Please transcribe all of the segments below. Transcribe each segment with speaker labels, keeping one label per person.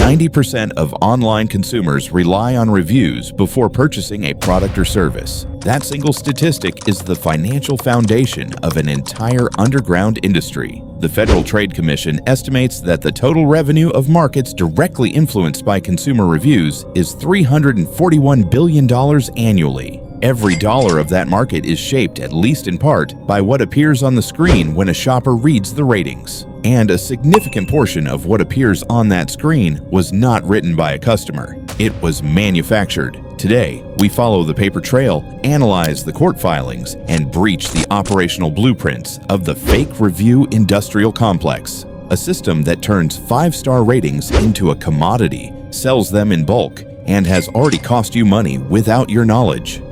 Speaker 1: 90% of online consumers rely on reviews before purchasing a product or service. That single statistic is the financial foundation of an entire underground industry. The Federal Trade Commission estimates that the total revenue of markets directly influenced by consumer reviews is $341 billion annually. Every dollar of that market is shaped, at least in part, by what appears on the screen when a shopper reads the ratings. And a significant portion of what appears on that screen was not written by a customer. It was manufactured. Today, we follow the paper trail, analyze the court filings, and breach the operational blueprints of the fake review industrial complex, a system that turns 5-star ratings into a commodity, sells them in bulk, and has already cost you money without your knowledge.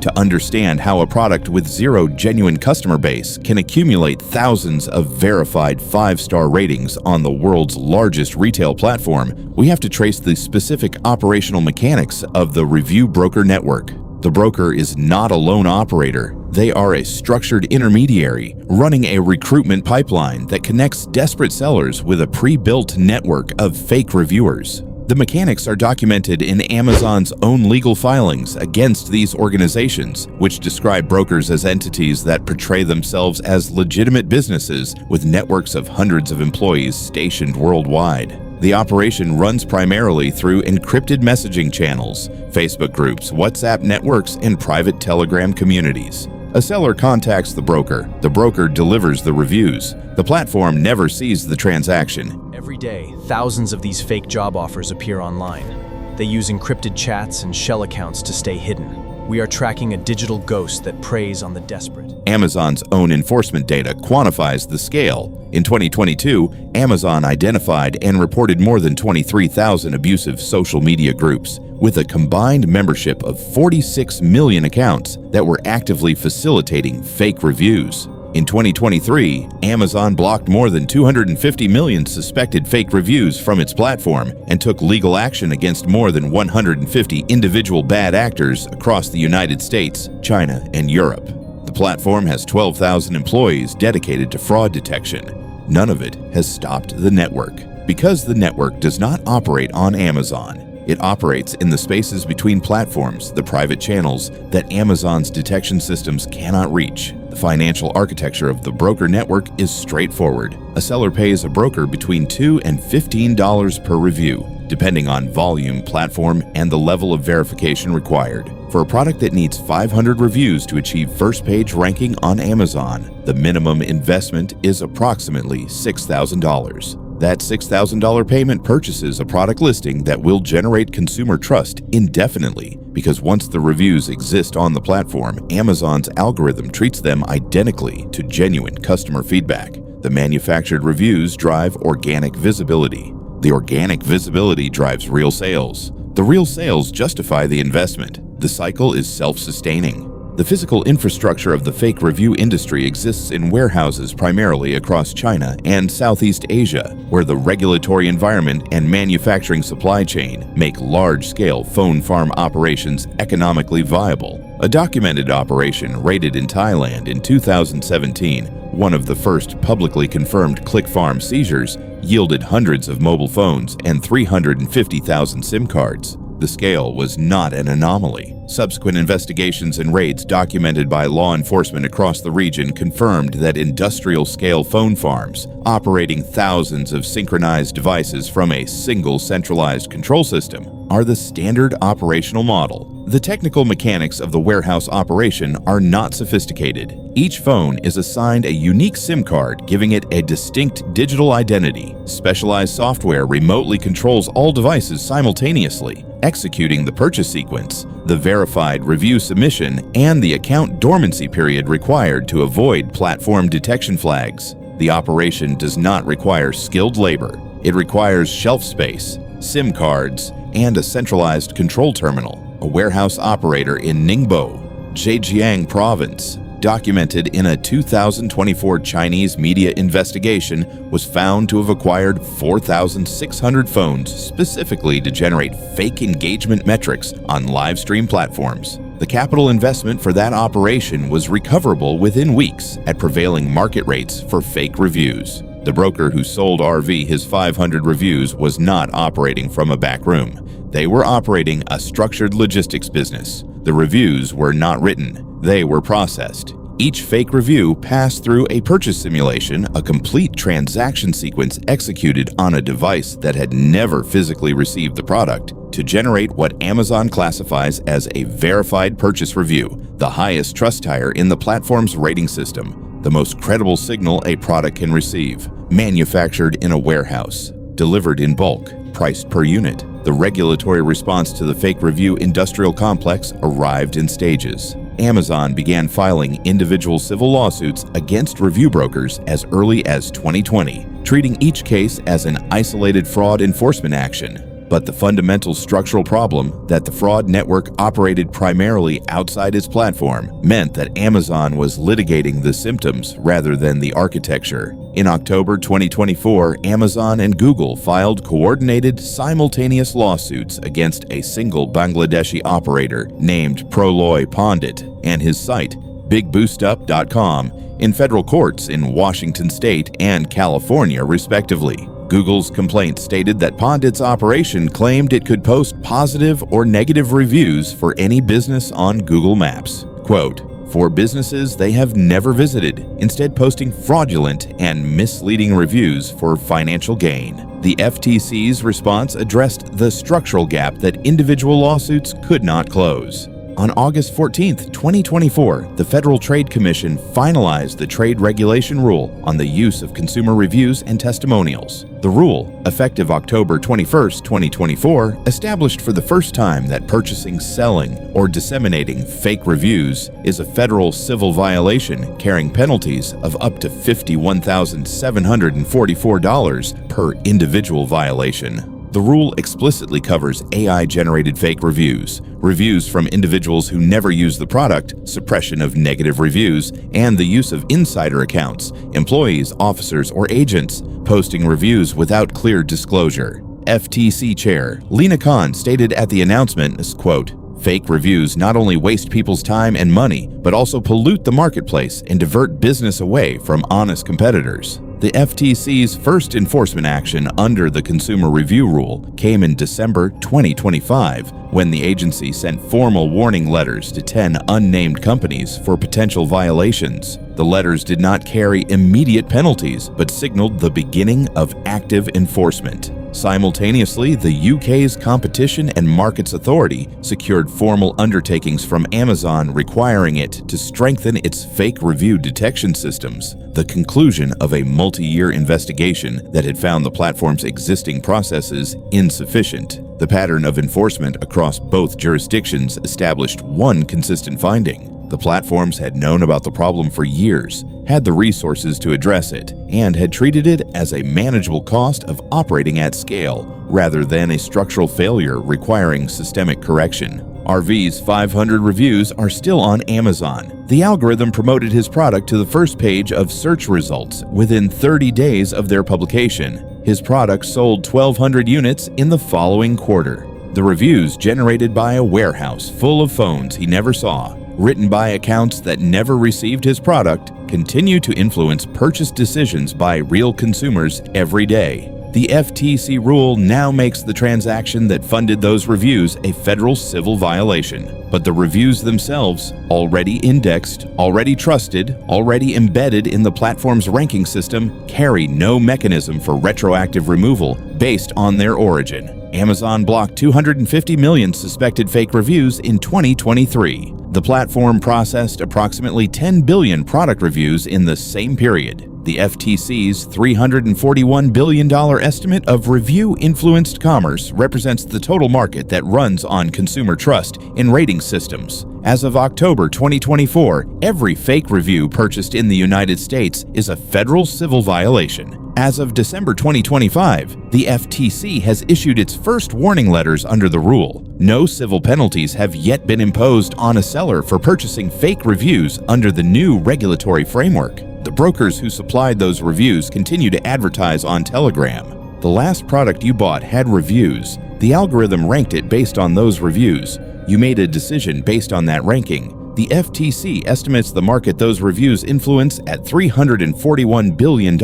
Speaker 1: To understand how a product with zero genuine customer base can accumulate thousands of verified 5-star ratings on the world's largest retail platform, we have to trace the specific operational mechanics of the review broker network. The broker is not a lone operator. They are a structured intermediary running a recruitment pipeline that connects desperate sellers with a pre-built network of fake reviewers. The mechanics are documented in Amazon's own legal filings against these organizations, which describe brokers as entities that portray themselves as legitimate businesses with networks of hundreds of employees stationed worldwide. The operation runs primarily through encrypted messaging channels, Facebook groups, WhatsApp networks, and private Telegram communities. A seller contacts the broker delivers the reviews. The platform never sees the transaction.
Speaker 2: Every day, thousands of these fake job offers appear online. They use encrypted chats and shell accounts to stay hidden. We are tracking a digital ghost that preys on the desperate.
Speaker 1: Amazon's own enforcement data quantifies the scale. In 2022, Amazon identified and reported more than 23,000 abusive social media groups, with a combined membership of 46 million accounts that were actively facilitating fake reviews. In 2023, Amazon blocked more than 250 million suspected fake reviews from its platform and took legal action against more than 150 individual bad actors across the United States, China, and Europe. The platform has 12,000 employees dedicated to fraud detection. None of it has stopped the network. Because the network does not operate on Amazon, it operates in the spaces between platforms, the private channels that Amazon's detection systems cannot reach. The financial architecture of the broker network is straightforward. A seller pays a broker between $2 and $15 per review, depending on volume, platform, and the level of verification required. For a product that needs 500 reviews to achieve first-page ranking on Amazon, the minimum investment is approximately $6,000. That $6,000 payment purchases a product listing that will generate consumer trust indefinitely, because once the reviews exist on the platform, Amazon's algorithm treats them identically to genuine customer feedback. The manufactured reviews drive organic visibility. The organic visibility drives real sales. The real sales justify the investment. The cycle is self-sustaining. The physical infrastructure of the fake review industry exists in warehouses primarily across China and Southeast Asia, where the regulatory environment and manufacturing supply chain make large-scale phone farm operations economically viable. A documented operation raided in Thailand in 2017, one of the first publicly confirmed click farm seizures, yielded hundreds of mobile phones and 350,000 SIM cards. The scale was not an anomaly. Subsequent investigations and raids documented by law enforcement across the region confirmed that industrial-scale phone farms, operating thousands of synchronized devices from a single centralized control system, are the standard operational model. The technical mechanics of the warehouse operation are not sophisticated. Each phone is assigned a unique SIM card, giving it a distinct digital identity. Specialized software remotely controls all devices simultaneously, executing the purchase sequence, the verified review submission, and the account dormancy period required to avoid platform detection flags. The operation does not require skilled labor. It requires shelf space, SIM cards, and a centralized control terminal. A warehouse operator in Ningbo, Zhejiang Province, documented in a 2024 Chinese media investigation, was found to have acquired 4,600 phones specifically to generate fake engagement metrics on live stream platforms. The capital investment for that operation was recoverable within weeks at prevailing market rates for fake reviews. The broker who sold RV his 500 reviews was not operating from a back room. They were operating a structured logistics business. The reviews were not written, they were processed. Each fake review passed through a purchase simulation, a complete transaction sequence executed on a device that had never physically received the product, to generate what Amazon classifies as a verified purchase review, the highest trust tier in the platform's rating system, the most credible signal a product can receive. Manufactured in a warehouse, delivered in bulk, priced per unit. The regulatory response to the fake review industrial complex arrived in stages. Amazon began filing individual civil lawsuits against review brokers as early as 2020, treating each case as an isolated fraud enforcement action. But the fundamental structural problem that the fraud network operated primarily outside its platform meant that Amazon was litigating the symptoms rather than the architecture. In October 2024, Amazon and Google filed coordinated, simultaneous lawsuits against a single Bangladeshi operator named Proloy Pandit and his site, bigboostup.com, in federal courts in Washington State and California, respectively. Google's complaint stated that Pandit's operation claimed it could post positive or negative reviews for any business on Google Maps. Quote, for businesses they have never visited, instead posting fraudulent and misleading reviews for financial gain. The FTC's response addressed the structural gap that individual lawsuits could not close. On August 14, 2024, the Federal Trade Commission finalized the trade regulation rule on the use of consumer reviews and testimonials. The rule, effective October 21, 2024, established for the first time that purchasing, selling, or disseminating fake reviews is a federal civil violation carrying penalties of up to $51,744 per individual violation. The rule explicitly covers AI-generated fake reviews, reviews from individuals who never use the product, suppression of negative reviews, and the use of insider accounts, employees, officers, or agents, posting reviews without clear disclosure. FTC Chair Lina Khan stated at the announcement as, quote, fake reviews not only waste people's time and money, but also pollute the marketplace and divert business away from honest competitors. The FTC's first enforcement action under the Consumer Review Rule came in December 2025, when the agency sent formal warning letters to 10 unnamed companies for potential violations. The letters did not carry immediate penalties, but signaled the beginning of active enforcement. Simultaneously, the UK's Competition and Markets Authority secured formal undertakings from Amazon requiring it to strengthen its fake review detection systems, the conclusion of a multi-year investigation that had found the platform's existing processes insufficient. The pattern of enforcement across both jurisdictions established one consistent finding. The platforms had known about the problem for years, had the resources to address it, and had treated it as a manageable cost of operating at scale, rather than a structural failure requiring systemic correction. RV's 500 reviews are still on Amazon. The algorithm promoted his product to the first page of search results within 30 days of their publication. His product sold 1,200 units in the following quarter. The reviews generated by a warehouse full of phones he never saw, written by accounts that never received his product, continue to influence purchase decisions by real consumers every day. The FTC rule now makes the transaction that funded those reviews a federal civil violation. But the reviews themselves, already indexed, already trusted, already embedded in the platform's ranking system, carry no mechanism for retroactive removal based on their origin. Amazon blocked 250 million suspected fake reviews in 2023. The platform processed approximately 10 billion product reviews in the same period. The FTC's $341 billion estimate of review-influenced commerce represents the total market that runs on consumer trust in rating systems. As of October 2024, every fake review purchased in the United States is a federal civil violation. As of December 2025, the FTC has issued its first warning letters under the rule. No civil penalties have yet been imposed on a seller for purchasing fake reviews under the new regulatory framework. The brokers who supplied those reviews continue to advertise on Telegram. The last product you bought had reviews. The algorithm ranked it based on those reviews. You made a decision based on that ranking. The FTC estimates the market those reviews influence at $341 billion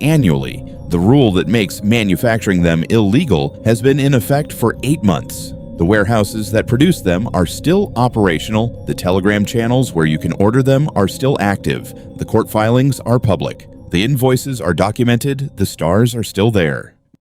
Speaker 1: annually. The rule that makes manufacturing them illegal has been in effect for 8 months. The warehouses that produce them are still operational. The Telegram channels where you can order them are still active. The court filings are public. The invoices are documented. The stars are still there.